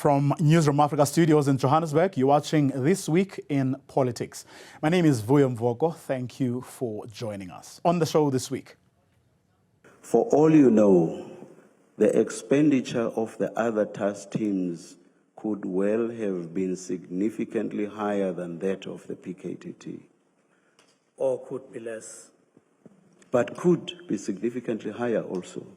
From Newzroom Afrika Studios in Johannesburg, you're watching This Week in Politics. My name is Vuyo Mvoko. Thank you for joining us. On the show this week. For all you know, the expenditure of the other task teams could well have been significantly higher than that of the PKTT. Or could be less. But could be significantly higher also.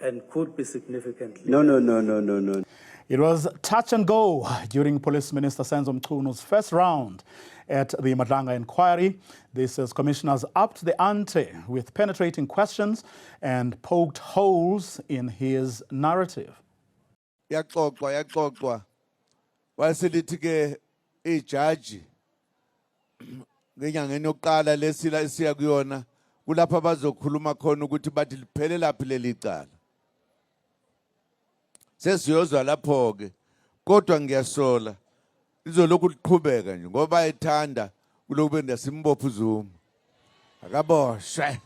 And could be significantly. No. It was touch and go during Police Minister Senzo Mchunu first round at the Madlanga inquiry. This is commissioners upped the ante with penetrating questions and poked holes in his narrative. Yaxoxwa waselithi ke ijaji ngenyangeni yokuqala lesila isiya kuyona kulapha bazokhuluma khona ukuthi bathi liphele laphi leli cala. Sesiyozwa lapho ke kodwa ngiyasola izolokhu liqhubeka nje ngoba ethanda kuloku bendasimbopha uZuma akaboshwe.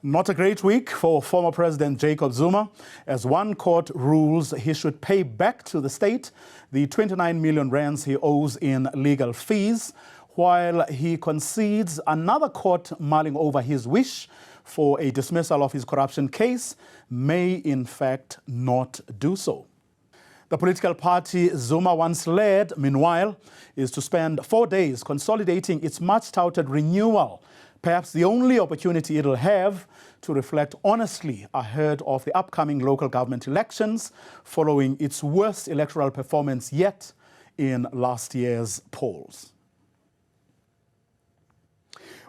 Not a great week for former President Jacob Zuma, as one court rules he should pay back to the state the 29 million rands he owes in legal fees, while he concedes another court mulling over his wish for a dismissal of his corruption case may in fact not do so. The political party Zuma once led, meanwhile, is to spend 4 days consolidating its much-touted renewal, perhaps the only opportunity it'll have to reflect honestly ahead of the upcoming local government elections following its worst electoral performance yet in last year's polls.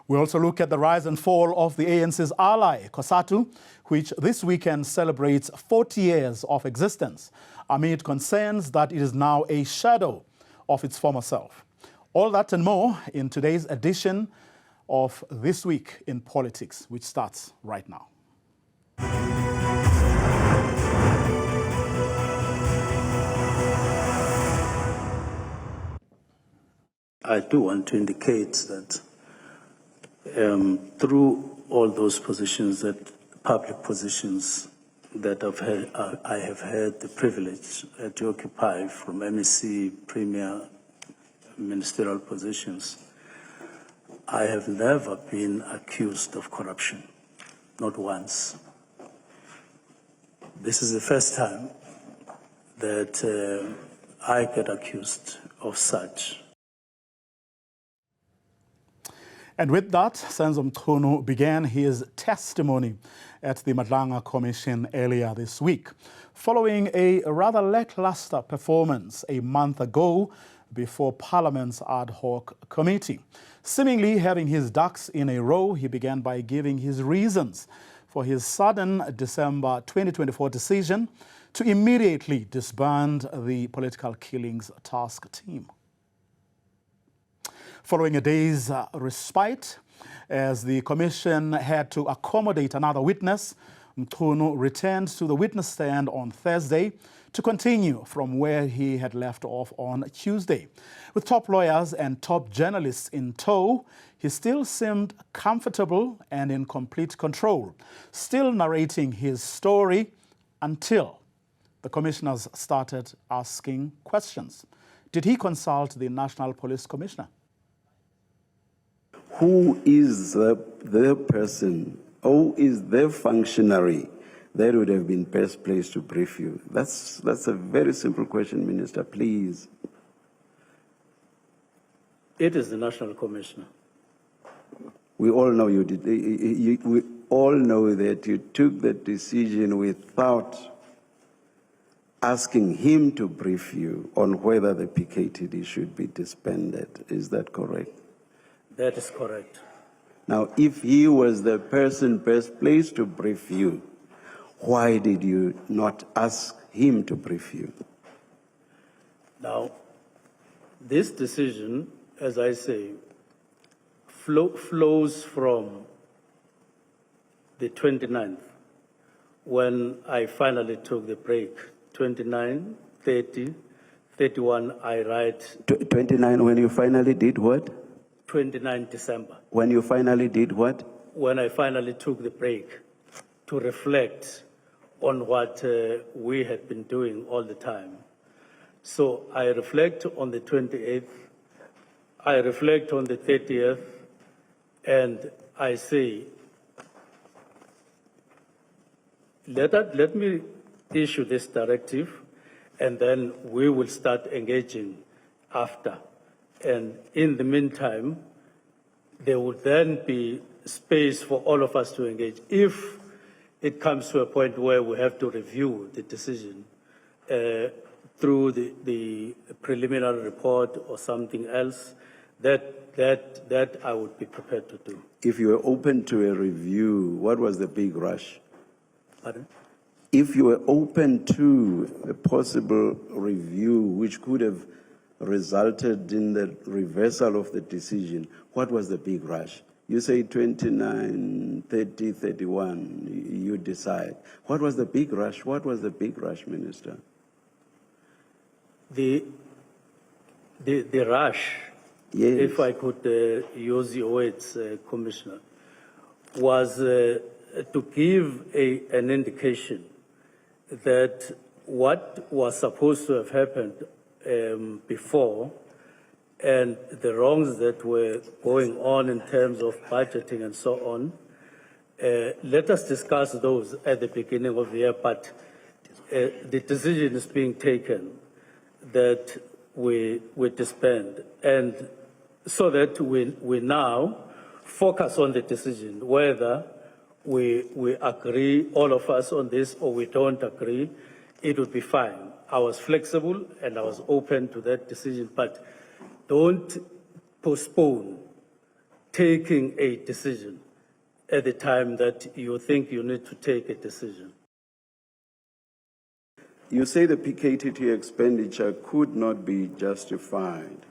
We also look at the rise and fall of the ANC's ally, Cosatu, which this weekend celebrates 40 years of existence, amid concerns that it is now a shadow of its former self. All that and more in today's edition of This Week in Politics, which starts right now. I do want to indicate that through all those positions, public positions that I have had the privilege to occupy, from MEC, Premier, ministerial positions, I have never been accused of corruption, not once. This is the first time that I get accused of such. And with that, Senzo Mchunu began his testimony at the Madlanga Commission earlier this week, following a rather lackluster performance a month ago before Parliament's ad hoc committee. Seemingly having his ducks in a row, he began by giving his reasons for his sudden December 2024 decision to immediately disband the political killings task team. Following a day's respite, as the commission had to accommodate another witness, Mchunu returned to the witness stand on Thursday to continue from where he had left off on Tuesday. With top lawyers and top journalists in tow, he still seemed comfortable and in complete control, still narrating his story until the commissioners started asking questions. Did he consult the National Police Commissioner? Who is the person, who is the functionary that would have been best placed to brief you? That's a very simple question, Minister, please. It is the National Commissioner. We all know you did. We all know that you took the decision without asking him to brief you on whether the PKTD should be disbanded. Is that correct? That is correct. Now, if he was the person best placed to brief you, why did you not ask him to brief you? Now, this decision, as I say, flows from the 29th, when I finally took the break. 29, 30, 31, I write. 29, when you finally did what? 29 December. When you finally did what? When I finally took the break to reflect on what we had been doing all the time. So I reflect on the 28th, I reflect on the 30th, and I say, let me issue this directive, and then we will start engaging after. And in the meantime, there would then be space for all of us to engage. If it comes to a point where we have to review the decision through the preliminary report or something else, that I would be prepared to do. If you were open to a review, what was the big rush? Pardon? If you were open to a possible review which could have resulted in the reversal of the decision, what was the big rush? You say 29, 30, 31, you decide. What was the big rush? What was the big rush, Minister? The rush, Yes. if I could use your words, Commissioner, was to give an indication that what was supposed to have happened before and the wrongs that were going on in terms of budgeting and so on, let us discuss those at the beginning of the year, but the decision is being taken that we disband, and so that we now focus on the decision, whether we agree, all of us, on this, or we don't agree, it would be fine. I was flexible and I was open to that decision, but don't postpone taking a decision at the time that you think you need to take a decision. You say the PKTT expenditure could not be justified.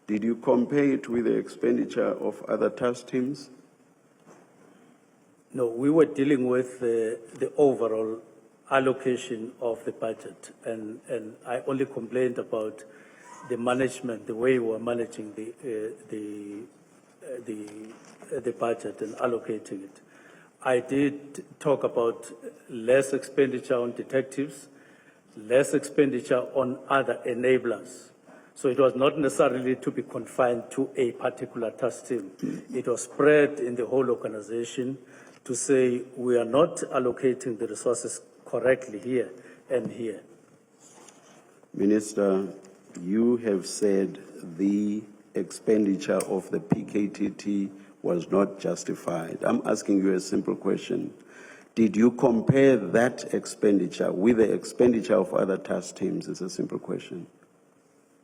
Did you compare it with the expenditure of other task teams? No, we were dealing with the overall allocation of the budget, and I only complained about the management, the way we were managing the budget and allocating it. I did talk about less expenditure on detectives, less expenditure on other enablers. So it was not necessarily to be confined to a particular task team. It was spread in the whole organization to say we are not allocating the resources correctly here and here. Minister, you have said the expenditure of the PKTT was not justified. I'm asking you a simple question. Did you compare that expenditure with the expenditure of other task teams? It's a simple question.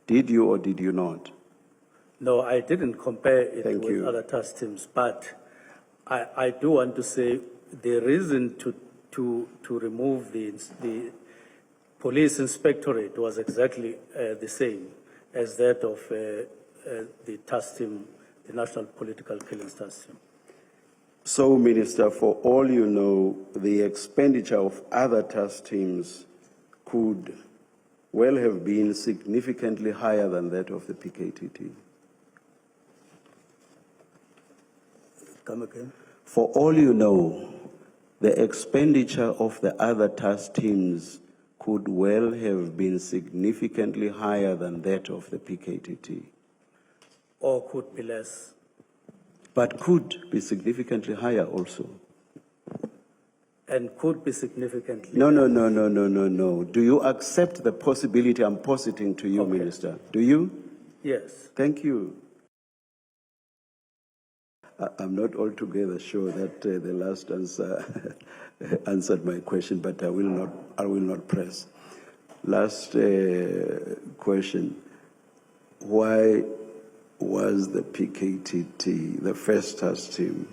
Did you or did you not? No, I didn't compare it Thank with you. other task teams, but I do want to say the reason to remove the police inspectorate was exactly the same as that of the task team, the National Political Killings Task Team. So, Minister, for all you know, the expenditure of other task teams could well have been significantly higher than that of the PKTT. Come again? For all you know, the expenditure of the other task teams could well have been significantly higher than that of the PKTT. Or could be less. But could be significantly higher also. And could be significantly No. Do you accept the possibility I'm positing to you, Okay. Minister? Do you? Yes. Thank you. I'm not altogether sure that the last answer answered my question, but I will not press. Last question. Why was the PKTT the first task team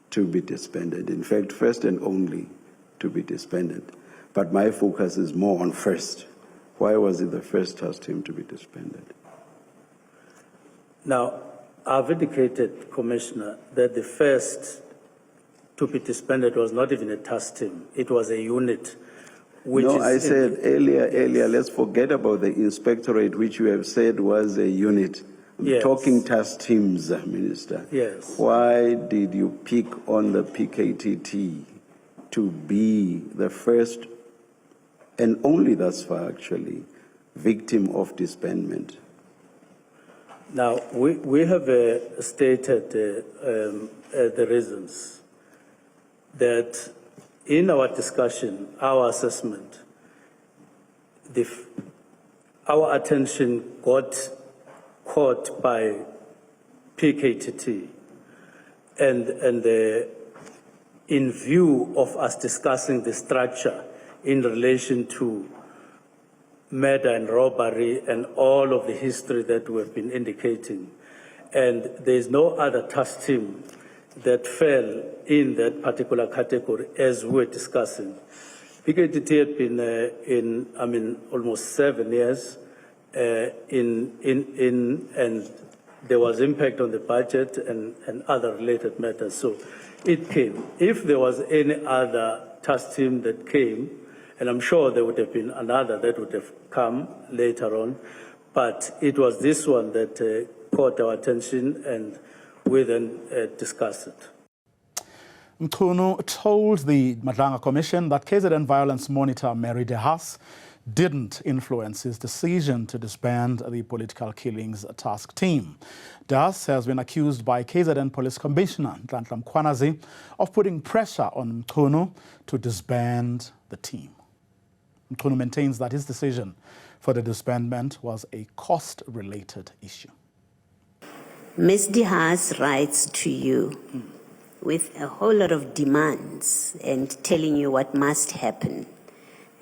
to be disbanded? In fact, first and only to be disbanded. But my focus is more on first. Why was it the first task team to be disbanded? Now, I've indicated, Commissioner, that the first to be disbanded was not even a task team. It was a unit. No, I said earlier, let's forget about the inspectorate, which you have said was a unit. I'm Yes. talking task teams, Minister. Yes. Why did you pick on the PKTT to be the first and only thus far, actually, victim of disbandment? Now, we have stated the reasons that in our discussion, our assessment, our attention got caught by PKTT, and in view of us discussing the structure in relation to murder and robbery and all of the history that we have been indicating, and there is no other task team that fell in that particular category as we were discussing. PKTT had been almost 7 years and there was impact on the budget and other related matters. So it came. If there was any other task team that came, and I'm sure there would have been another that would have come later on, but it was this one that caught our attention, and we then discussed it. Mkhunu told the Madlanga Commission that KZN violence monitor Mary De Haas didn't influence his decision to disband the political killings task team. De Haas has been accused by KZN Police Commissioner Nhlanhla Mkhwanazi of putting pressure on Mkhunu to disband the team. Mkhunu maintains that his decision for the disbandment was a cost-related issue. Ms. De Haas writes to you with a whole lot of demands and telling you what must happen.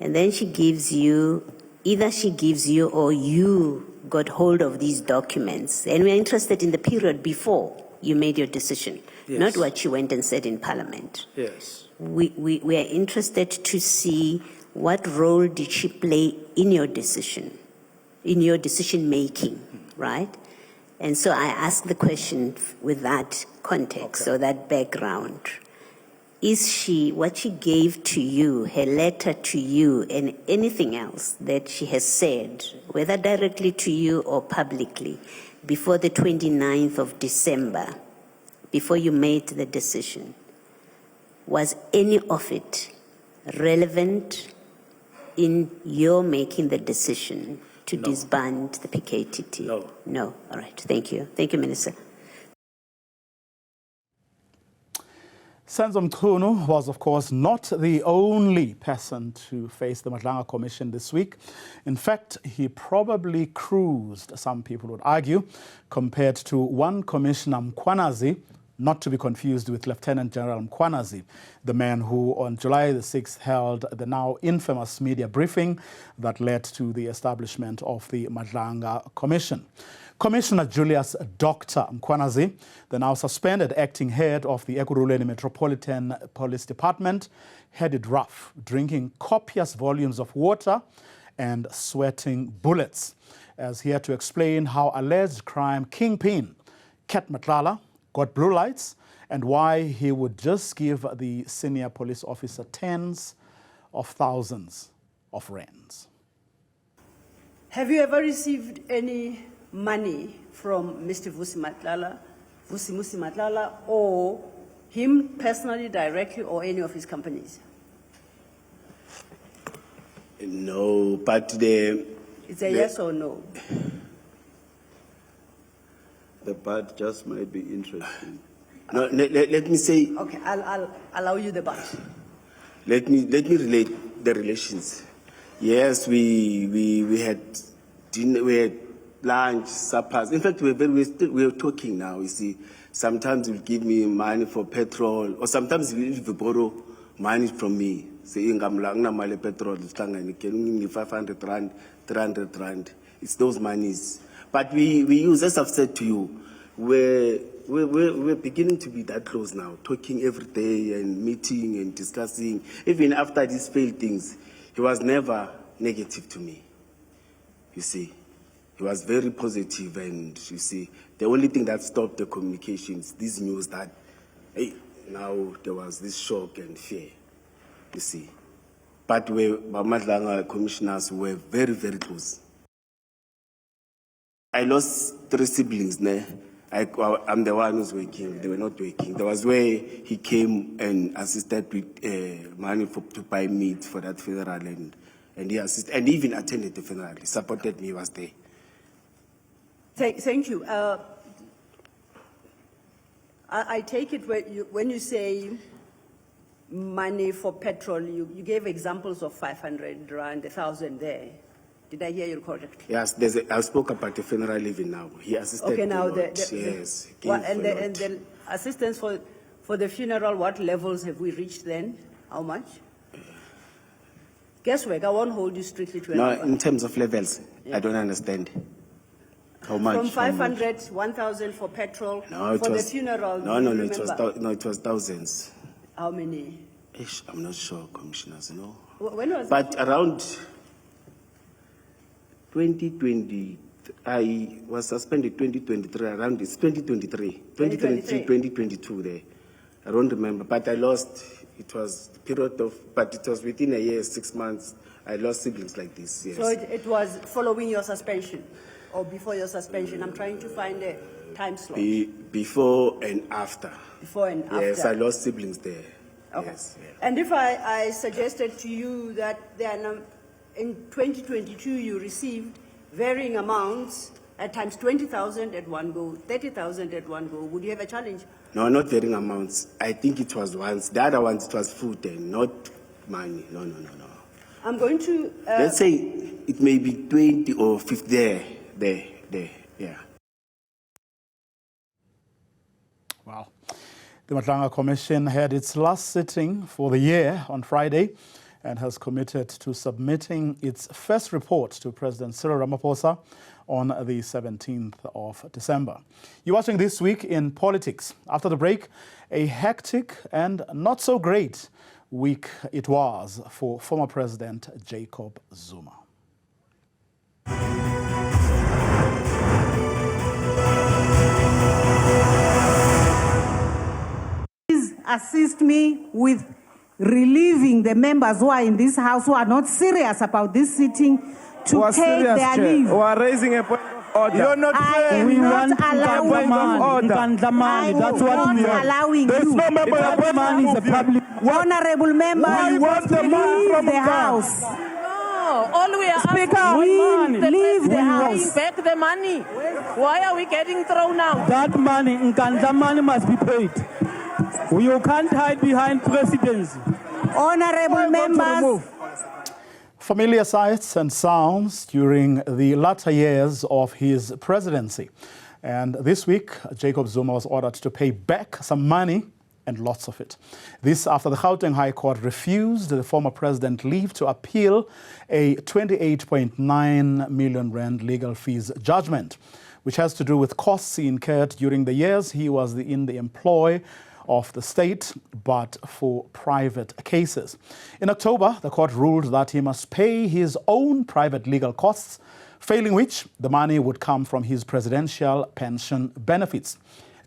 And then she gives you, either she gives you or you got hold of these documents. And we're interested in the period before you made your decision, yes, not what you went and said in Parliament. Yes. We are interested to see what role did she play in your decision making, right? And so I ask the question with that context, or that background. Is she, what she gave to you, her letter to you, and anything else that she has said, whether directly to you or publicly, before the 29th of December, before you made the decision, was any of it relevant in your making the decision to disband the PKTT? No. No. All right. Thank you. Thank you, Minister. Senzo Mkhunu was, of course, not the only person to face the Madlanga Commission this week. In fact, he probably cruised, some people would argue, compared to one Commissioner Mkhwanazi, not to be confused with Lieutenant General Mkhwanazi, the man who on July the 6th held the now infamous media briefing that led to the establishment of the Madlanga Commission. Commissioner Julius Dr. Mkhwanazi, the now suspended acting head of the Ekurhuleni Metropolitan Police Department, had it rough, drinking copious volumes of water and sweating bullets, as he had to explain how alleged crime kingpin Ket Matlala got blue lights and why he would just give the senior police officer tens of thousands of rands. Have you ever received any money from Mr. Vusi Matlala, or him personally, directly, or any of his companies? No, but It's a yes or no? The part just might be interesting. no, let me say. Okay, I'll allow you the but. Let me relate the relations. Yes, we had dinner, we had lunch, suppers. In fact, we're talking now. You see, sometimes he'll give me money for petrol, or sometimes he'll borrow money from me. Saying I'm like petrol, can me 500 rand, 300 rand. It's those monies. But we use, as I've said to you, we're beginning to be that close now, talking every day and meeting and discussing. Even after these failed things, he was never negative to me. You see, he was very positive, and you see, the only thing that stopped the communications, this news that, hey, now there was this shock and fear. You see, but Madlanga commissioners were very, very close. I lost 3 siblings. I'm the one who's working. They were not working. There was where he came and assisted with money to buy meat for that funeral, and he assisted, and even attended the funeral. He supported me. He was there. Thank you. I take it when you say money for petrol, you gave examples of 500 rand, 1,000 there. Did I hear you correctly? Yes, I spoke about the funeral even now. He assisted. Okay, now yes. And the assistance for the funeral, what levels have we reached then? How much? Guesswork, I won't hold you strictly to a No, number. in terms of levels, I don't understand. How much? From 500, 1,000 for petrol, No, for the funeral. No, it was thousands. How many? I'm not sure, commissioners, no. When was But around 2020, I was suspended 2023, around this 2023, 2022 there. I don't remember, but I lost, it was the period of, but it was within a year, 6 months, I lost siblings like this, yes. So it was following your suspension or before your suspension? I'm trying to find a time slot. Before and after. Before and after. Yes, I lost siblings there. Okay. Yes. Yeah. And if I suggested to you that in 2022 you received varying amounts, at times 20,000 at one go, 30,000 at one go, would you have a challenge? No, not varying amounts. I think it was once. The other ones, it was food and not money. No. I'm going to... Let's say it may be 20 or 50 there, yeah. Wow. The Madlanga Commission had its last sitting for the year on Friday and has committed to submitting its first report to President Cyril Ramaphosa on the 17th of December. You're watching This Week in Politics. After the break, a hectic and not so great week it was for former President Jacob Zuma. Please assist me with relieving the members who are in this house who are not serious about this sitting to take their leave. We are raising a point of order. You're not fair. We want allowing you. That's what we are allowing you. No member of man is a public. Honorable members, We want the man from the house. No, all we are Speaker, asking we leave the house. bring back the money. Why are we getting thrown out? That money, Nkandla money must be paid. You can't hide behind presidency. Honorable members. Familiar sights and sounds during the latter years of his presidency. And this week, Jacob Zuma was ordered to pay back some money, and lots of it. This after the Gauteng High Court refused the former president leave to appeal a 28.9 million rand legal fees judgment, which has to do with costs he incurred during the years he was in the employ of the state, but for private cases. In October, the court ruled that he must pay his own private legal costs, failing which the money would come from his presidential pension benefits.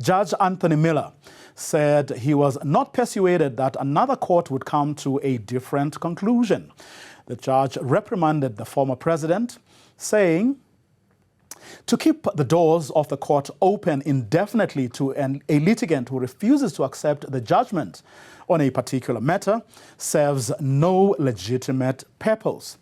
Judge Anthony Miller said he was not persuaded that another court would come to a different conclusion. The judge reprimanded the former president, saying, to keep the doors of the court open indefinitely to a litigant who refuses to accept the judgment on a particular matter serves no legitimate purpose.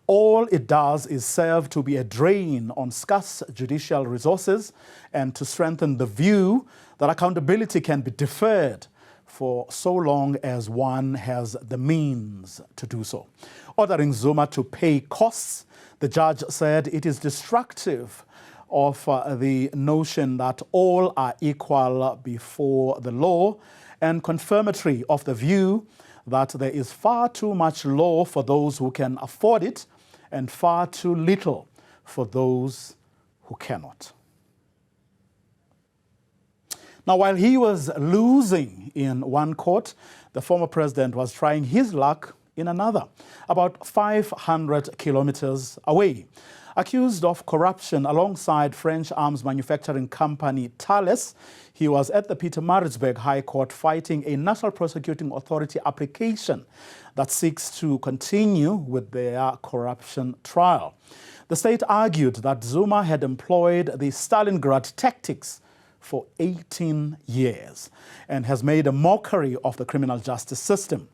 All it does is serve to be a drain on scarce judicial resources and to strengthen the view that accountability can be deferred for so long as one has the means to do so. Ordering Zuma to pay costs, the judge said it is destructive of the notion that all are equal before the law and confirmatory of the view that there is far too much law for those who can afford it and far too little for those who cannot. Now, while he was losing in one court, the former president was trying his luck in another, about 500 kilometers away. Accused of corruption alongside French arms manufacturing company Thales, he was at the Pietermaritzburg High Court fighting a National Prosecuting Authority application that seeks to continue with their corruption trial. The state argued that Zuma had employed the Stalingrad tactics for 18 years and has made a mockery of the criminal justice system.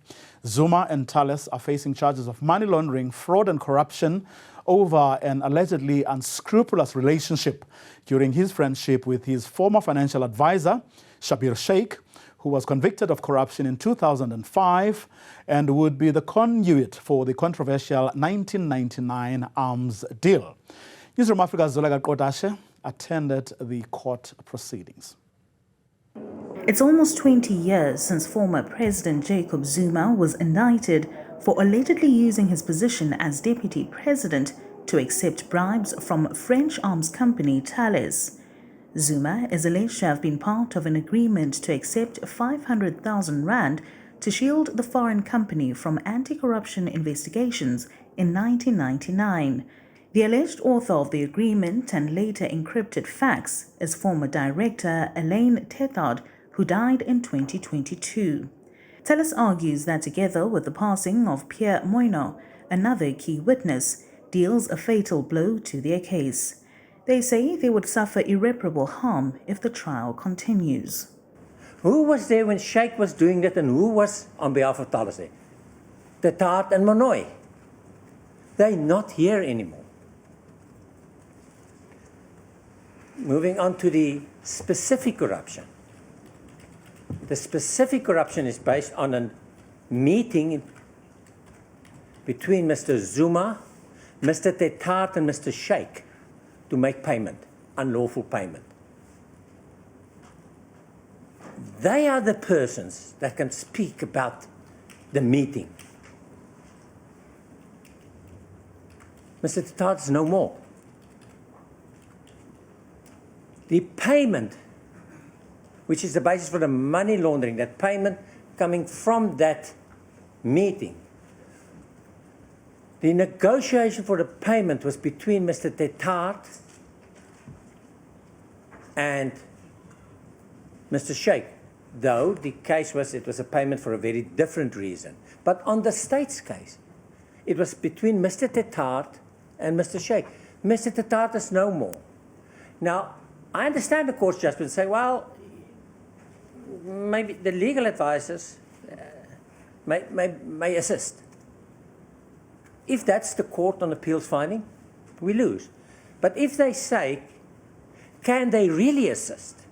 Zuma and Thales are facing charges of money laundering, fraud and corruption over an allegedly unscrupulous relationship during his friendship with his former financial advisor, Schabir Shaik, who was convicted of corruption in 2005 and would be the conduit for the controversial 1999 arms deal. Newzroom Afrika's Zolaga Kodashe attended the court proceedings. It's almost 20 years since former President Jacob Zuma was indicted for allegedly using his position as deputy president to accept bribes from French arms company Thales. Zuma is alleged to have been part of an agreement to accept 500,000 rand to shield the foreign company from anti-corruption investigations in 1999. The alleged author of the agreement and later encrypted fax is former director Elaine Tethard, who died in 2022. Thales argues that together with the passing of Pierre Moino, another key witness, deals a fatal blow to their case. They say they would suffer irreparable harm if the trial continues. Who was there when Sheikh was doing that, and who was on behalf of Thales there? Tethard and Monoy. They're not here anymore. Moving on to the specific corruption. The specific corruption is based on a meeting between Mr. Zuma, Mr. Tethard, and Mr. Sheikh to make payment, unlawful payment. They are the persons that can speak about the meeting. Mr. Tethard is no more. The payment, which is the basis for the money laundering, that payment coming from that meeting, the negotiation for the payment was between Mr. Tethard and Mr. Sheikh, though the case was, it was a payment for a very different reason. But on the state's case, it was between Mr. Tethard and Mr. Sheikh. Mr. Tethard is no more. Now, I understand the court's judgment say, well, maybe the legal advisors may assist. If that's the court on appeals finding, we lose. But if they say, can they really assist?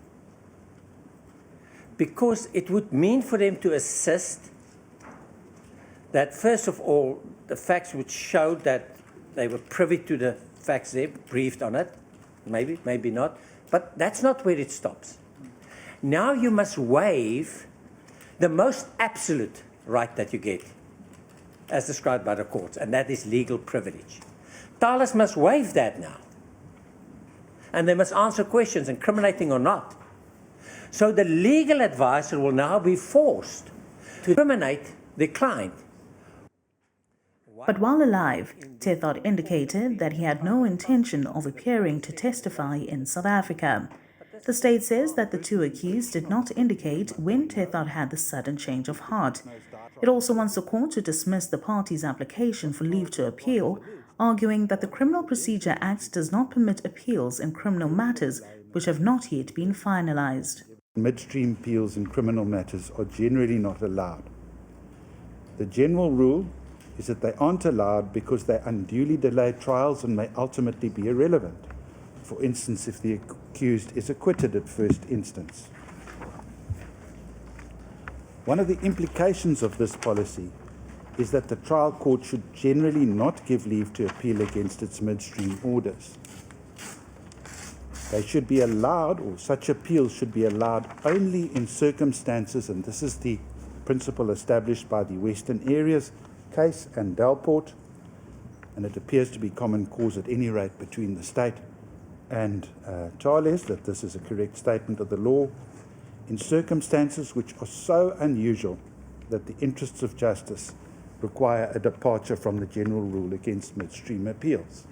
Because it would mean for them to assist that, first of all, the facts would show that they were privy to the facts there, briefed on it, maybe, maybe not, but that's not where it stops. Now you must waive the most absolute right that you get, as described by the courts, and that is legal privilege. Thales must waive that now. And they must answer questions, incriminating or not. So the legal advisor will now be forced to incriminate the client. But while alive, Tethard indicated that he had no intention of appearing to testify in South Africa. The state says that the two accused did not indicate when Tethard had the sudden change of heart. It also wants the court to dismiss the party's application for leave to appeal, arguing that the Criminal Procedure Act does not permit appeals in criminal matters which have not yet been finalized. Midstream appeals in criminal matters are generally not allowed. The general rule is that they aren't allowed because they unduly delay trials and may ultimately be irrelevant. For instance, if the accused is acquitted at first instance. One of the implications of this policy is that the trial court should generally not give leave to appeal against its midstream orders. They should be allowed, or such appeals should be allowed only in circumstances, and this is the principle established by the Western Areas case and Delport, and it appears to be common cause at any rate between the state and Charles, that this is a correct statement of the law, in circumstances which are so unusual that the interests of justice require a departure from the general rule against midstream appeals.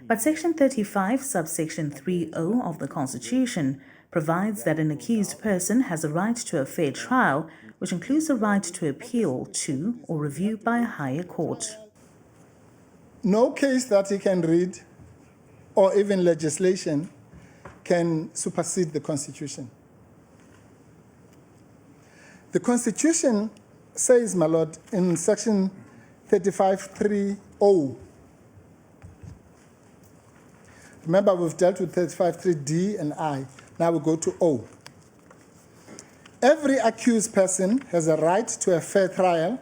But Section 35, subsection 3(o) of the Constitution provides that an accused person has a right to a fair trial, which includes the right to appeal to or review by a higher court. No case that he can read, or even legislation, can supersede the Constitution. The Constitution says, my Lord, in section 35.3.0, remember we've dealt with 35.3D and I, now we go to O. Every accused person has a right to a fair trial,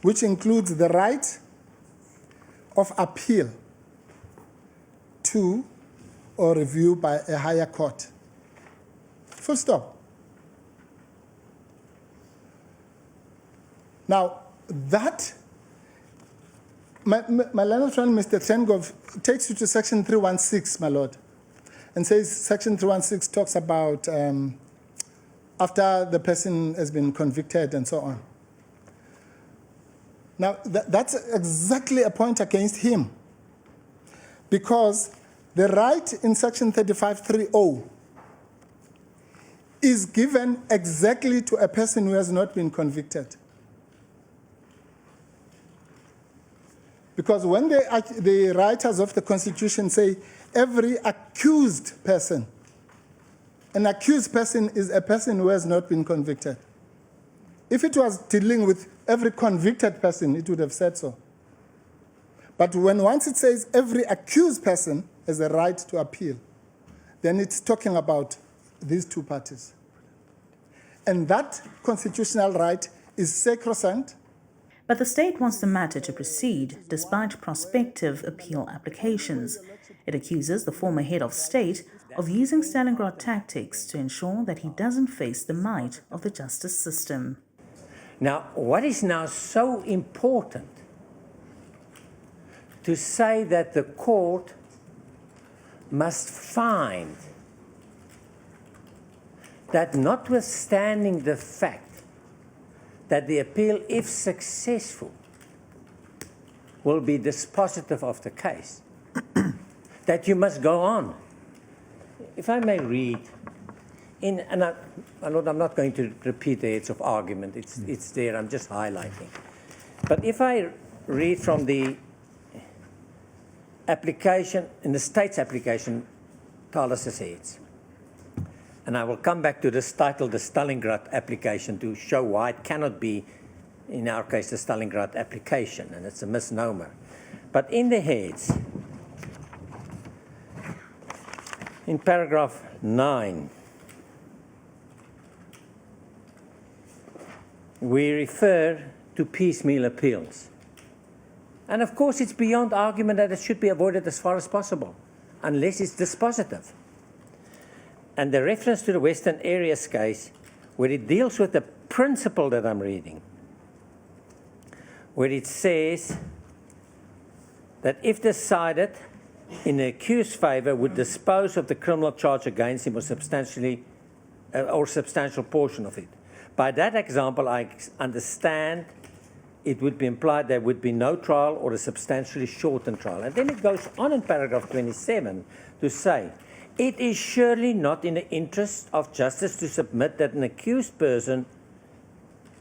which includes the right of appeal to or review by a higher court. Full stop. Now, that, my learned friend, Mr. Trengov, takes you to section 316, my Lord, and says section 316 talks about after the person has been convicted and so on. Now, that's exactly a point against him, because the right in section 35.3.0 is given exactly to a person who has not been convicted. Because when the writers of the Constitution say every accused person, an accused person is a person who has not been convicted. If it was dealing with every convicted person, it would have said so. But once it says every accused person has a right to appeal, then it's talking about these two parties. And that constitutional right is sacrosanct. But the state wants the matter to proceed despite prospective appeal applications. It accuses the former head of state of using Stalingrad tactics to ensure that he doesn't face the might of the justice system. Now, what is now so important to say that the court must find that notwithstanding the fact that the appeal, if successful, will be dispositive of the case, that you must go on. If I may read, my Lord, I'm not going to repeat the heads of argument, it's there, I'm just highlighting. But if I read from the application, in the state's application, Carlos's heads, and I will come back to this title, the Stalingrad application, to show why it cannot be, in our case, the Stalingrad application, and it's a misnomer. But in the heads, in paragraph 9, we refer to piecemeal appeals. And of course, it's beyond argument that it should be avoided as far as possible, unless it's dispositive. And the reference to the Western Areas case, where it deals with the principle that I'm reading, where it says that if decided in the accused's favor, would dispose of the criminal charge against him or substantial portion of it. By that example, I understand it would be implied there would be no trial or a substantially shortened trial. And then it goes on in paragraph 27 to say, it is surely not in the interest of justice to submit an accused person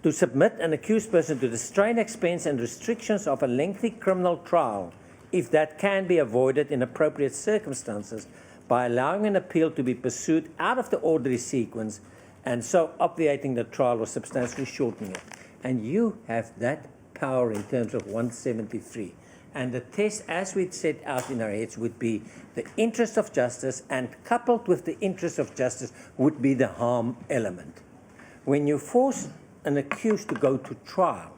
to the strain, expense, and restrictions of a lengthy criminal trial, if that can be avoided in appropriate circumstances, by allowing an appeal to be pursued out of the orderly sequence, and so obviating the trial or substantially shortening it. And you have that power in terms of 173. And the test, as we'd set out in our heads, would be the interest of justice, and coupled with the interest of justice would be the harm element. When you force an accused to go to trial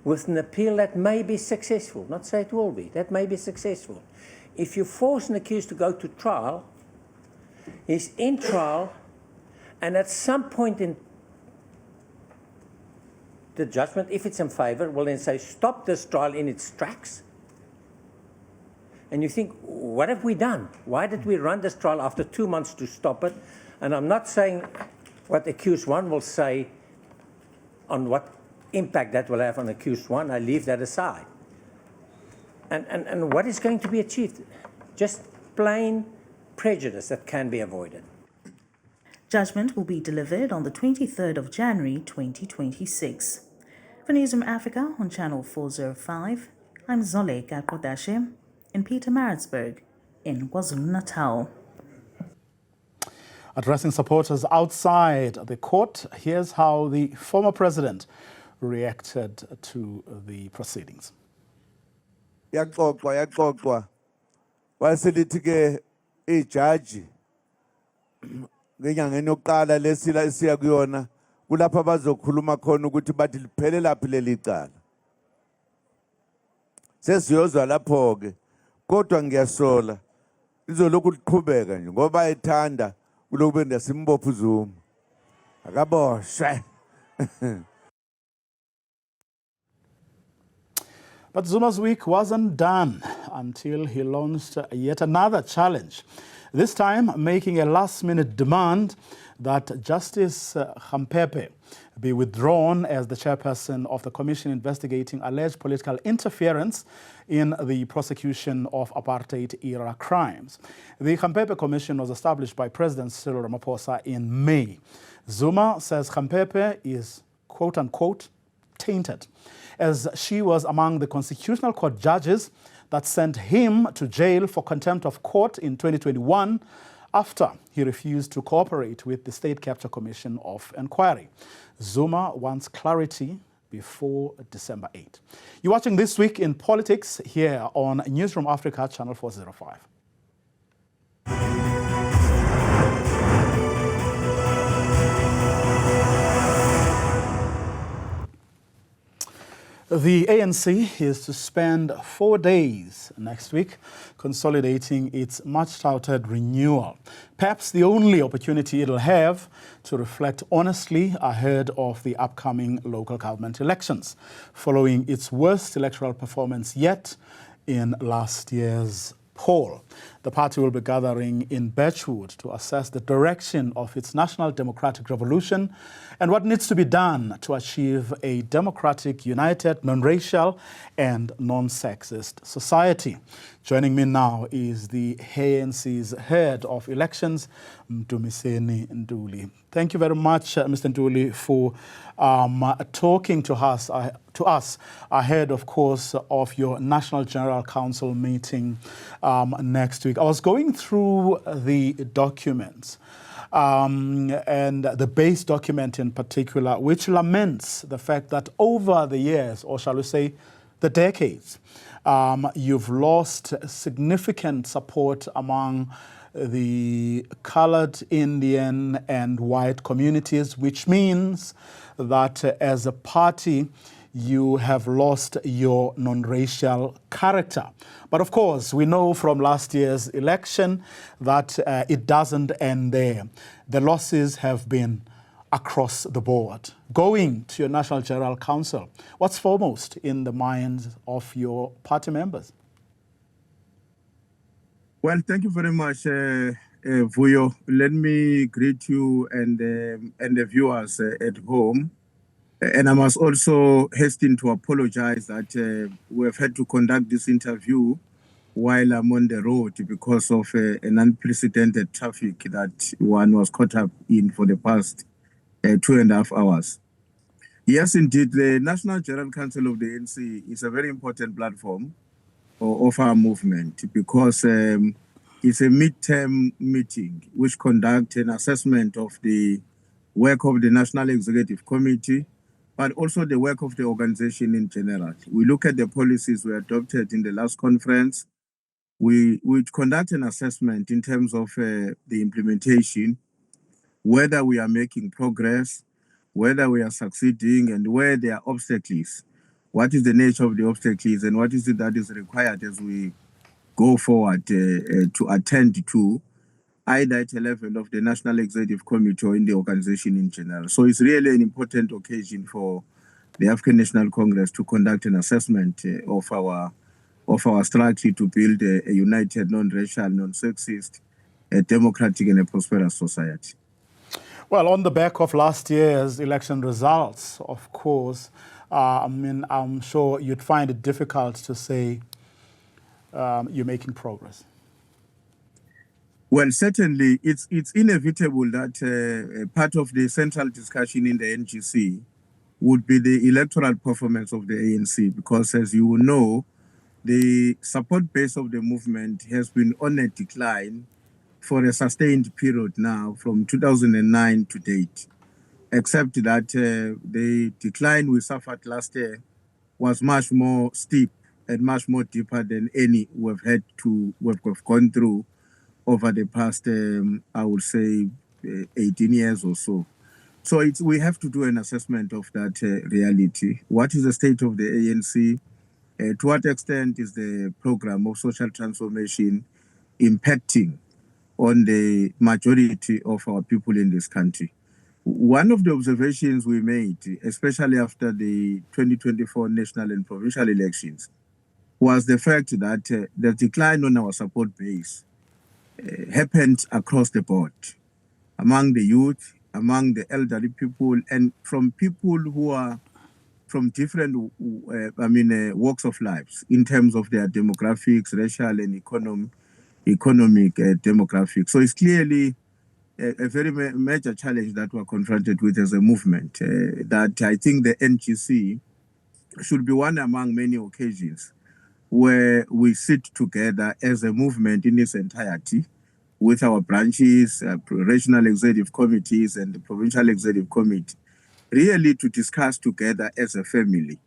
with an appeal that may be successful, not say it will be, that may be successful. If you force an accused to go to trial, he's in trial, and at some point in the judgment, if it's in favor, will then say, stop this trial in its tracks. And you think, what have we done? Why did we run this trial after 2 months to stop it? And I'm not saying what accused one will say on what impact that will have on accused one. I leave that aside. And what is going to be achieved? Just plain prejudice that can be avoided. Judgment will be delivered on the 23rd of January 2026. For Newzroom Afrika on Channel 405, I'm Zoleka Kodashe in Pietermaritzburg in KwaZulu-Natal. Addressing supporters outside the court, here's how the former president reacted to the proceedings. Yaxoxwa waselithi ke ijaji ngenyangeni yokuqala lesila esiya kuyona kulapha abazokhuluma khona ukuthi bathi liphele laphi leli cala. Sesiyozwa lapho ke kodwa ngiyasola izolokhu liqhubeka nje ngoba ethanda kulokube ndasimbopha Zuma akaboshwe. But Zuma's week wasn't done until he launched yet another challenge, this time making a last-minute demand that Justice Khampepe be withdrawn as the chairperson of the commission investigating alleged political interference in the prosecution of apartheid-era crimes. The Khampepe Commission was established by President Cyril Ramaphosa in May. Zuma says Khampepe is, quote-unquote, tainted, as she was among the Constitutional Court judges that sent him to jail for contempt of court in 2021 after he refused to cooperate with the State Capture Commission of Inquiry. Zuma wants clarity before December 8. You're watching This Week in Politics here on Newzroom Afrika, Channel 405. The ANC is to spend 4 days next week consolidating its much-touted renewal. Perhaps the only opportunity it'll have to reflect honestly ahead of the upcoming local government elections, following its worst electoral performance yet in last year's poll. The party will be gathering in Birchwood to assess the direction of its national democratic revolution and what needs to be done to achieve a democratic, united, non-racial and non-sexist society. Joining me now is the ANC's head of elections, Mdumiseni Nduli. Thank you very much, Mr. Nduli, for talking to us ahead, of course, of your National General Council meeting next week. I was going through the documents and the base document in particular, which laments the fact that over the years, or shall we say the decades, you've lost significant support among the colored, Indian and white communities, which means that as a party, you have lost your non-racial character. But of course, we know from last year's election that it doesn't end there. The losses have been across the board. Going to your National General Council, what's foremost in the minds of your party members? Well, thank you very much, Vuyo. Let me greet you and the viewers at home. And I must also hasten to apologize that we have had to conduct this interview while I'm on the road because of an unprecedented traffic that one was caught up in for the past 2.5 hours. Yes, indeed, the National General Council of the ANC is a very important platform of our movement because it's a midterm meeting which conducts an assessment of the work of the National Executive Committee, but also the work of the organization in general. We look at the policies we adopted in the last conference. We conduct an assessment in terms of the implementation, whether we are making progress, whether we are succeeding, and where there are obstacles. What is the nature of the obstacles, and what is it that is required as we go forward to attend to either at the level of the National Executive Committee or in the organization in general. So it's really an important occasion for the African National Congress to conduct an assessment of our strategy to build a united, non-racial, non-sexist, a democratic and a prosperous society. Well, on the back of last year's election results, of course, I'm sure you'd find it difficult to say you're making progress. Well, certainly, it's inevitable that part of the central discussion in the NGC would be the electoral performance of the ANC, because as you know, the support base of the movement has been on a decline for a sustained period now from 2009 to date, except that the decline we suffered last year was much more steep and much more deeper than any we've gone through over the past, I would say, 18 years or so. So we have to do an assessment of that reality. What is the state of the ANC? To what extent is the program of social transformation impacting on the majority of our people in this country? One of the observations we made, especially after the 2024 national and provincial elections, was the fact that the decline on our support base happened across the board, among the youth, among the elderly people, and from people who are from different walks of life in terms of their demographics, racial and economic demographics. So it's clearly a very major challenge that we're confronted with as a movement, that I think the NGC should be one among many occasions where we sit together as a movement in its entirety with our branches, regional executive committees and the provincial executive committee, really to discuss together as a family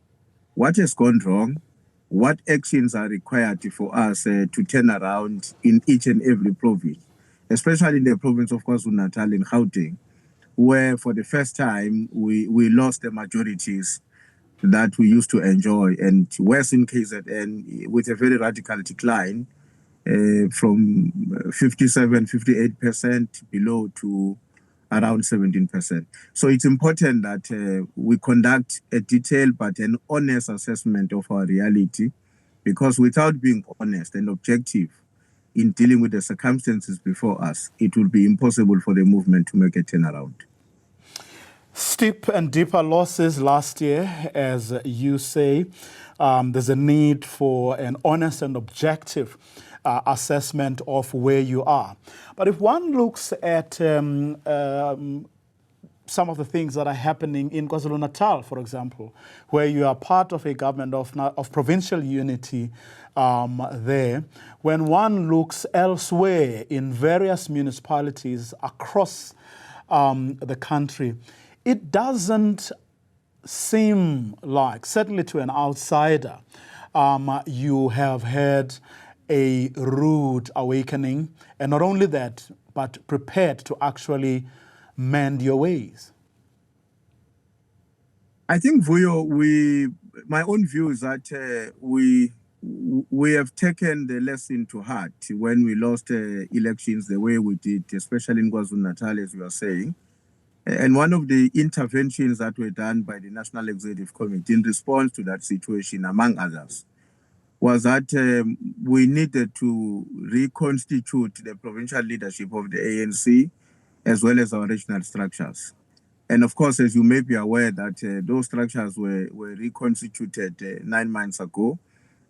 what has gone wrong, what actions are required for us to turn around in each and every province, especially in the province of KwaZulu-Natal and Gauteng, where for the first time we lost the majorities that we used to enjoy, and worse in KZN with a very radical decline from 58% below to around 17%. So it's important that we conduct a detailed but an honest assessment of our reality, because without being honest and objective in dealing with the circumstances before us, it will be impossible for the movement to make a turnaround. Steep and deeper losses last year, as you say. There's a need for an honest and objective assessment of where you are. But if one looks at some of the things that are happening in KwaZulu-Natal, for example, where you are part of a government of provincial unity there, when one looks elsewhere in various municipalities across the country, it doesn't seem like, certainly to an outsider, you have had a rude awakening, and not only that, but prepared to actually mend your ways. I think, Vuyo, my own view is that we have taken the lesson to heart when we lost elections the way we did, especially in KwaZulu-Natal, as you are saying. And one of the interventions that were done by the National Executive Committee in response to that situation, among others, was that we needed to reconstitute the provincial leadership of the ANC as well as our regional structures. And of course, as you may be aware, that those structures were reconstituted 9 months ago,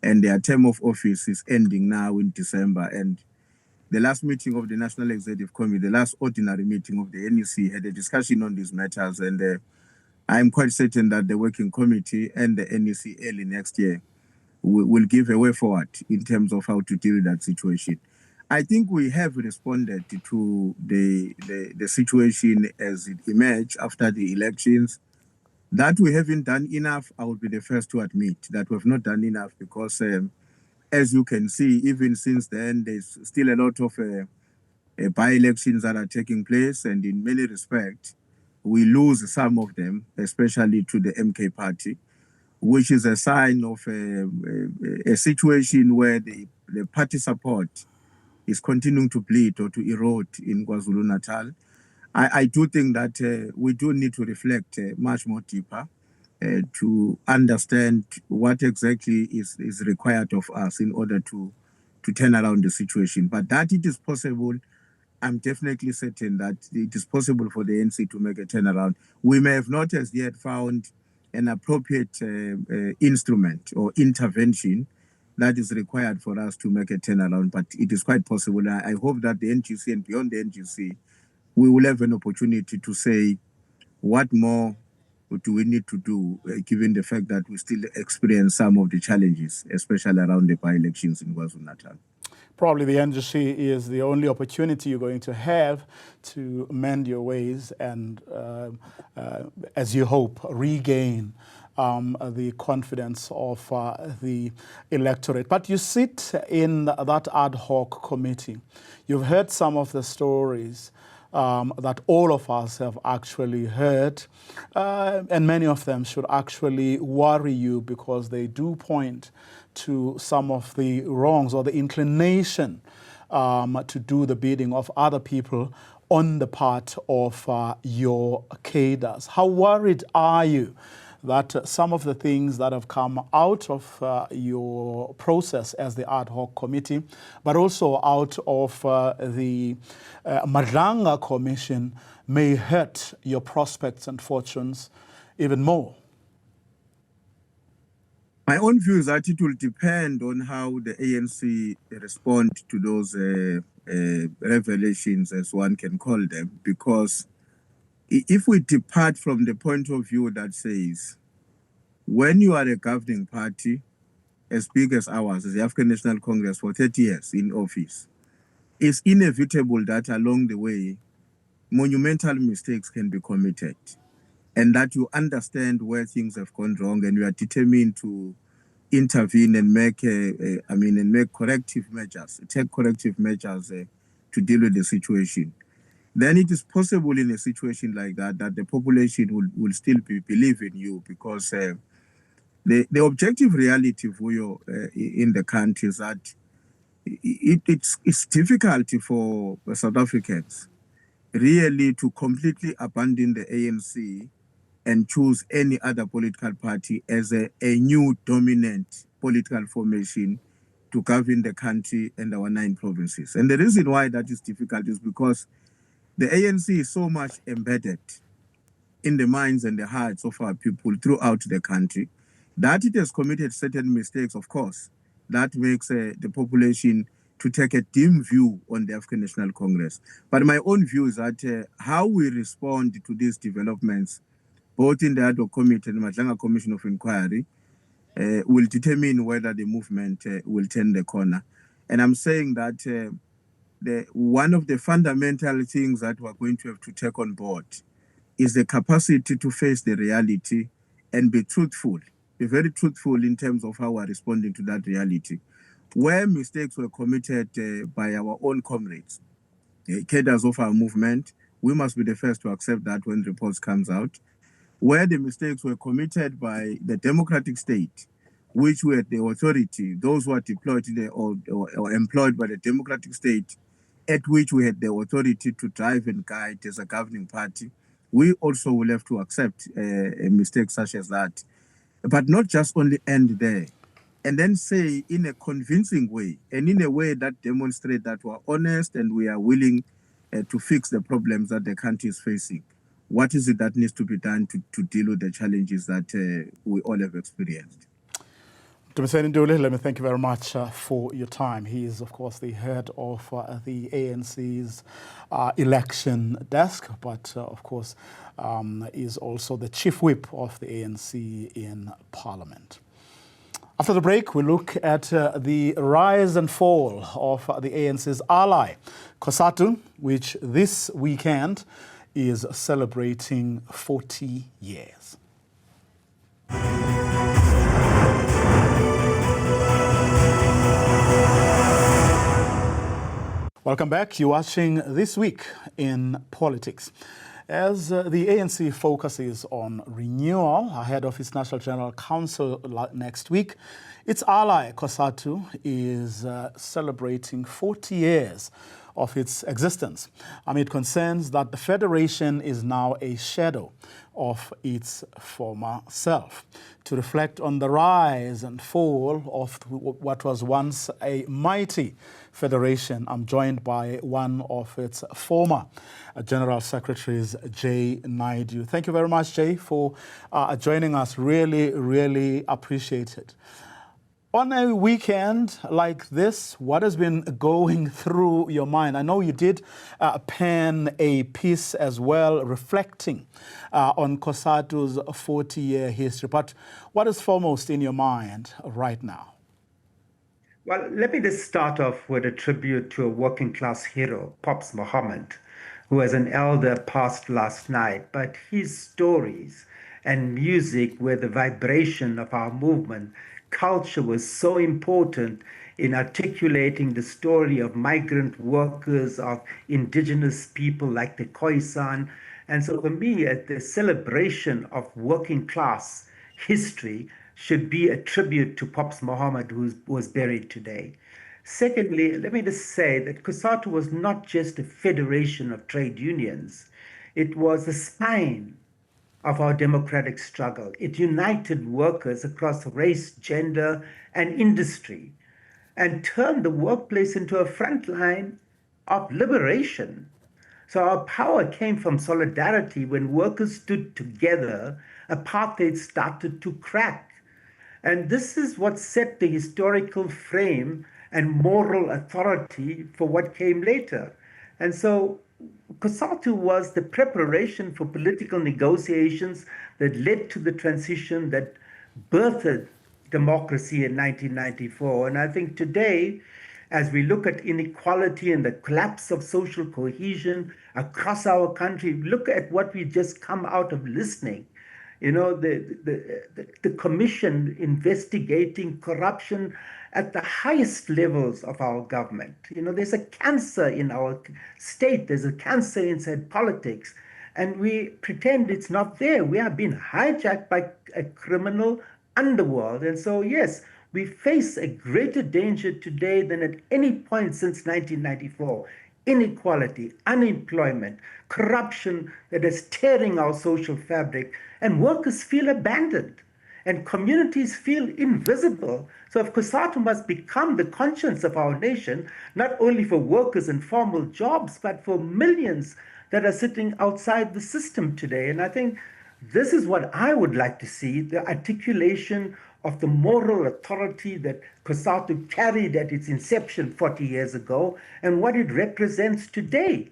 and their term of office is ending now in December. And the last meeting of the National Executive Committee, the last ordinary meeting of the NEC, had a discussion on these matters, and I'm quite certain that the Working Committee and the NEC early next year will give a way forward in terms of how to deal with that situation. I think we have responded to the situation as it emerged after the elections. That we haven't done enough, I would be the first to admit that we have not done enough, because as you can see, even since then, there's still a lot of by-elections that are taking place, and in many respects, we lose some of them, especially to the MK party, which is a sign of a situation where the party support is continuing to bleed or to erode in KwaZulu-Natal. I do think that we do need to reflect much more deeper to understand what exactly is required of us in order to turn around the situation. But that it is possible, I'm definitely certain that it is possible for the ANC to make a turnaround. We may have not as yet found an appropriate instrument or intervention that is required for us to make a turnaround, but it is quite possible. I hope that the NGC and beyond the NGC, we will have an opportunity to say what more do we need to do, given the fact that we still experience some of the challenges, especially around the by-elections in KwaZulu-Natal. Probably the NGC is the only opportunity you're going to have to mend your ways and, as you hope, regain the confidence of the electorate. But you sit in that ad hoc committee. You've heard some of the stories that all of us have actually heard, and many of them should actually worry you because they do point to some of the wrongs or the inclination to do the bidding of other people on the part of your cadres. How worried are you that some of the things that have come out of your process as the ad hoc committee, but also out of the Madlanga Commission, may hurt your prospects and fortunes even more? My own view is that it will depend on how the ANC respond to those revelations, as one can call them, because if we depart from the point of view that says, when you are a governing party as big as ours, as the African National Congress, for 30 years in office, it's inevitable that along the way, monumental mistakes can be committed, and that you understand where things have gone wrong and you are determined to intervene and make corrective measures, take corrective measures to deal with the situation. Then it is possible in a situation like that that the population will still believe in you, because the objective reality, Vuyo, in the country is that it's difficult for South Africans really to completely abandon the ANC and choose any other political party as a new dominant political formation to govern the country and our 9 provinces. And the reason why that is difficult is because the ANC is so much embedded in the minds and the hearts of our people throughout the country that it has committed certain mistakes, of course, that makes the population to take a dim view on the African National Congress. But my own view is that how we respond to these developments, both in the ad hoc committee and the Madlanga Commission of Inquiry, will determine whether the movement will turn the corner. And I'm saying that one of the fundamental things that we're going to have to take on board is the capacity to face the reality and be truthful, be very truthful in terms of how we're responding to that reality. Where mistakes were committed by our own comrades, cadres of our movement, we must be the first to accept that when reports comes out. Where the mistakes were committed by the democratic state, which were the authority, those who are deployed or employed by the democratic state, at which we had the authority to drive and guide as a governing party, we also will have to accept a mistake such as that. But not just only end there, and then say in a convincing way, and in a way that demonstrates that we're honest and we are willing to fix the problems that the country is facing. What is it that needs to be done to deal with the challenges that we all have experienced? Mr. Nduli, let me thank you very much for your time. He is, of course, the head of the ANC's election desk, but, of course, is also the chief whip of the ANC in Parliament. After the break, we look at the rise and fall of the ANC's ally, Cosatu, which this weekend is celebrating 40 years. Welcome back. You're watching This Week in Politics. As the ANC focuses on renewal ahead of its National General Council next week, its ally, Cosatu, is celebrating 40 years of its existence amid concerns that the federation is now a shadow of its former self. To reflect on the rise and fall of what was once a mighty federation, I'm joined by one of its former General Secretaries, Jay Naidoo. Thank you very much, Jay, for joining us. Really, really appreciate it. On a weekend like this, what has been going through your mind? I know you did pen a piece as well reflecting on Cosatu's 40-year history, but what is foremost in your mind right now? Well, let me just start off with a tribute to a working class hero, Pops Muhammad, who as an elder passed last night, but his stories and music were the vibration of our movement. Culture was so important in articulating the story of migrant workers, of indigenous people like the Khoisan. And so for me, the celebration of working class history should be a tribute to Pops Muhammad, who was buried today. Secondly, let me just say that Cosatu was not just a federation of trade unions. It was the spine of our democratic struggle. It united workers across race, gender, and industry, and turned the workplace into a front line of liberation. So our power came from solidarity. When workers stood together, apartheid started to crack. And this is what set the historical frame and moral authority for what came later. And so Cosatu was the preparation for political negotiations that led to the transition that birthed democracy in 1994. And I think today, as we look at inequality and the collapse of social cohesion across our country, look at what we just come out of listening. You know, the commission investigating corruption at the highest levels of our government. You know, there's a cancer in our state, there's a cancer inside politics, and we pretend it's not there. We are being hijacked by a criminal underworld. And so, yes, we face a greater danger today than at any point since 1994. Inequality, unemployment, corruption that is tearing our social fabric, and workers feel abandoned, and communities feel invisible. So if Cosatu must become the conscience of our nation, not only for workers in formal jobs, but for millions that are sitting outside the system today. And I think this is what I would like to see, the articulation of the moral authority that Cosatu carried at its inception 40 years ago, and what it represents today.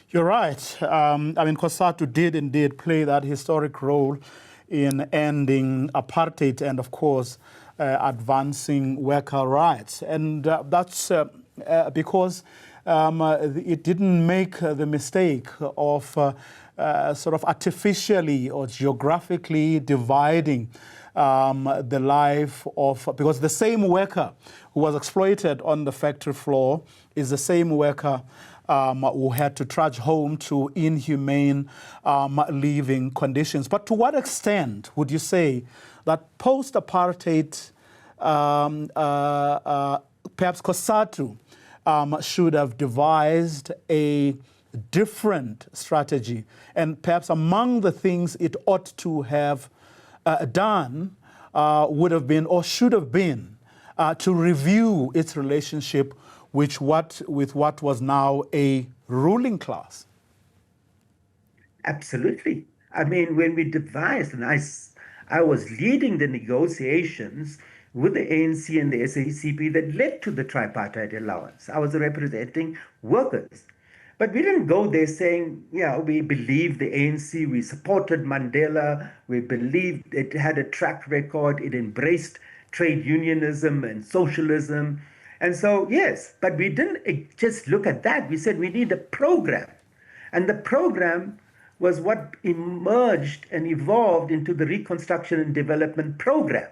You're right. I mean, Cosatu did indeed play that historic role in ending apartheid and, of course, advancing worker rights. And that's because it didn't make the mistake of sort of artificially or geographically dividing the life of, because the same worker who was exploited on the factory floor is the same worker who had to trudge home to inhumane living conditions. But to what extent would you say that post-apartheid, perhaps Cosatu should have devised a different strategy, and perhaps among the things it ought to have done would have been or should have been to review its relationship with what was now a ruling class? Absolutely. I mean, when we devised, and I was leading the negotiations with the ANC and the SACP that led to the tripartite allowance. I was representing workers. But we didn't go there saying, yeah, we believe the ANC, we supported Mandela, we believed it had a track record, it embraced trade unionism and socialism. And so, yes, but we didn't just look at that. We said we need a program. And the program was what emerged and evolved into the Reconstruction and Development Program.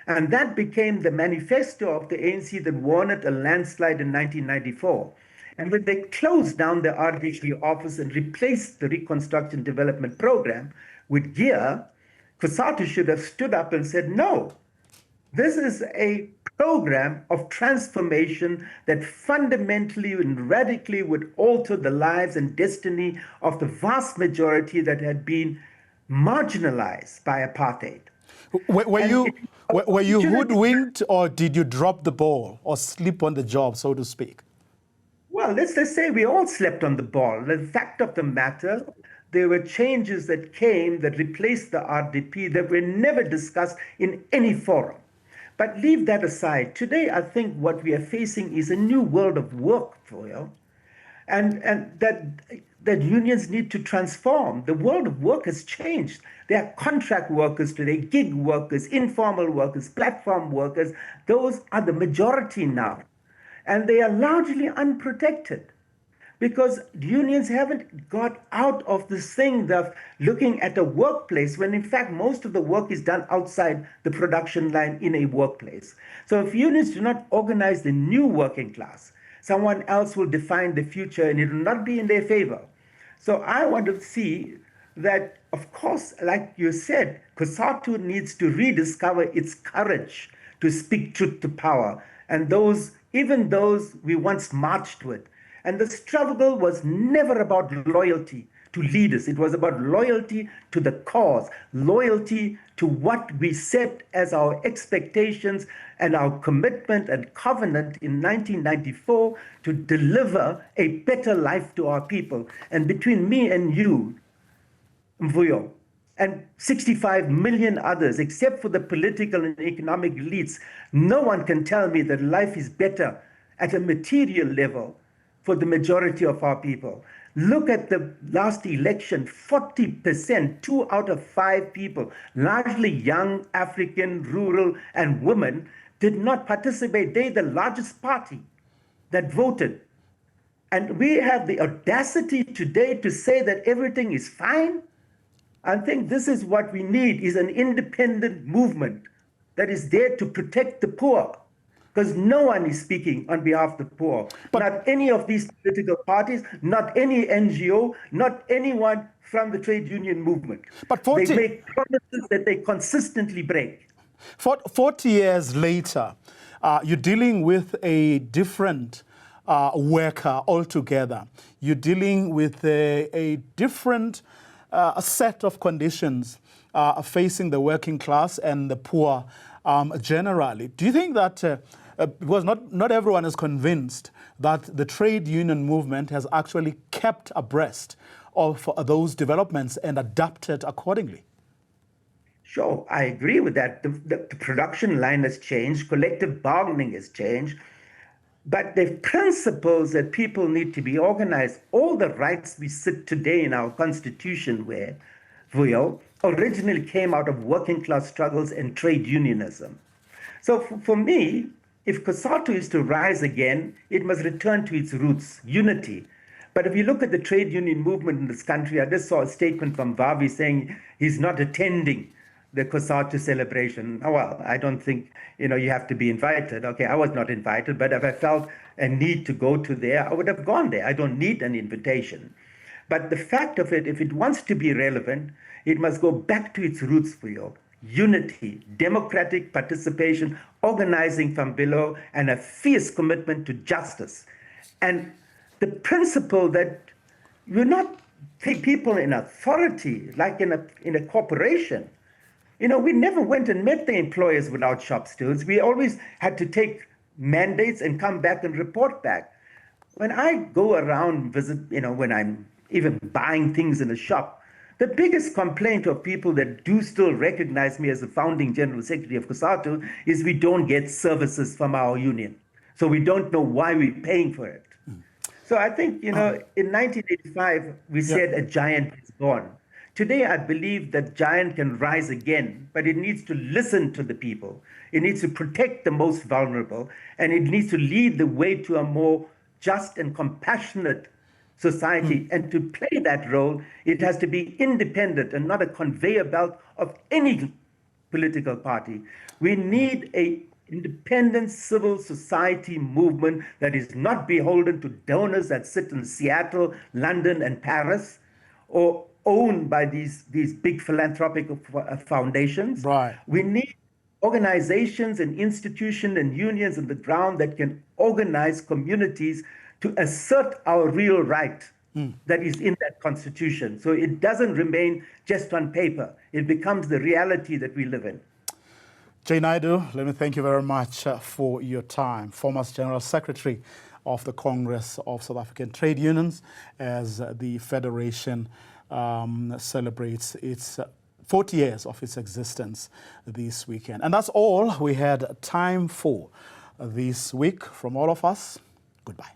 And that became the manifesto of the ANC that won it a landslide in 1994. And when they closed down the RDP office and replaced the Reconstruction Development Program with GEAR, Cosatu should have stood up and said, no, this is a program of transformation that fundamentally and radically would alter the lives and destiny of the vast majority that had been marginalized by apartheid. Were you hoodwinked, or did you drop the ball or sleep on the job, so to speak? Well, let's just say we all slept on the ball. The fact of the matter, there were changes that came that replaced the RDP that were never discussed in any forum. But leave that aside. Today, I think what we are facing is a new world of work, Vuyo. And that that unions need to transform. The world of work has changed. There are contract workers today, gig workers, informal workers, platform workers. Those are the majority now. And they are largely unprotected because unions haven't got out of this thing of looking at a workplace when in fact most of the work is done outside the production line in a workplace. So if unions do not organize the new working class, someone else will define the future and it will not be in their favor. So I want to see that, of course, like you said, Cosatu needs to rediscover its courage to speak truth to power. And those, even those we once marched with. And the struggle was never about loyalty to leaders. It was about loyalty to the cause, loyalty to what we set as our expectations and our commitment and covenant in 1994 to deliver a better life to our people. And between me and you, Vuyo, and 65 million others, except for the political and economic elites, no one can tell me that life is better at a material level for the majority of our people. Look at the last election, 40%, 2 out of 5 people, largely young, African, rural, and women, did not participate. They're the largest party that voted. And we have the audacity today to say that everything is fine. I think this is what we need, is an independent movement that is there to protect the poor. Because no one is speaking on behalf of the poor. But not any of these political parties, not any NGO, not anyone from the trade union movement. But they make promises that they consistently break. 40 years later, you're dealing with a different worker altogether. You're dealing with a different set of conditions facing the working class and the poor generally. Do you think that, because not everyone is convinced that the trade union movement has actually kept abreast of those developments and adapted accordingly? Sure, I agree with that. The production line has changed, collective bargaining has changed, but the principles that people need to be organized, all the rights we sit today in our constitution where, Vuyo, originally came out of working class struggles and trade unionism. So for me, if Cosatu is to rise again, it must return to its roots, unity. But if you look at the trade union movement in this country, I just saw a statement from Vavi saying he's not attending the Cosatu celebration. Oh, well, I don't think, you have to be invited. Okay, I was not invited, but if I felt a need to go to there, I would have gone there. I don't need an invitation. But the fact of it, if it wants to be relevant, it must go back to its roots, Vuyo. Unity, democratic participation, organizing from below, and a fierce commitment to justice. And the principle that you not take people in authority, like in a corporation. We never went and met the employers without shop stewards. We always had to take mandates and come back and report back. When I go around, visit, when I'm even buying things in a shop, the biggest complaint of people that do still recognize me as the founding general secretary of Cosatu is we don't get services from our union. So we don't know why we're paying for it. So I think, in 1985, we said a giant is born. Today, I believe that giant can rise again, but it needs to listen to the people. It needs to protect the most vulnerable, and it needs to lead the way to a more just and compassionate society. And to play that role, it has to be independent and not a conveyor belt of any political party. We need an independent civil society movement that is not beholden to donors that sit in Seattle, London, and Paris, or owned by these big philanthropic foundations. Right. We need organizations and institutions and unions on the ground that can organize communities to assert our real right that is in that constitution. So it doesn't remain just on paper. It becomes the reality that we live in. Jay Naidu, let me thank you very much for your time. Former General Secretary of the Congress of South African Trade Unions, as the Federation celebrates its 40 years of its existence this weekend. And that's all we had time for this week. From all of us, goodbye.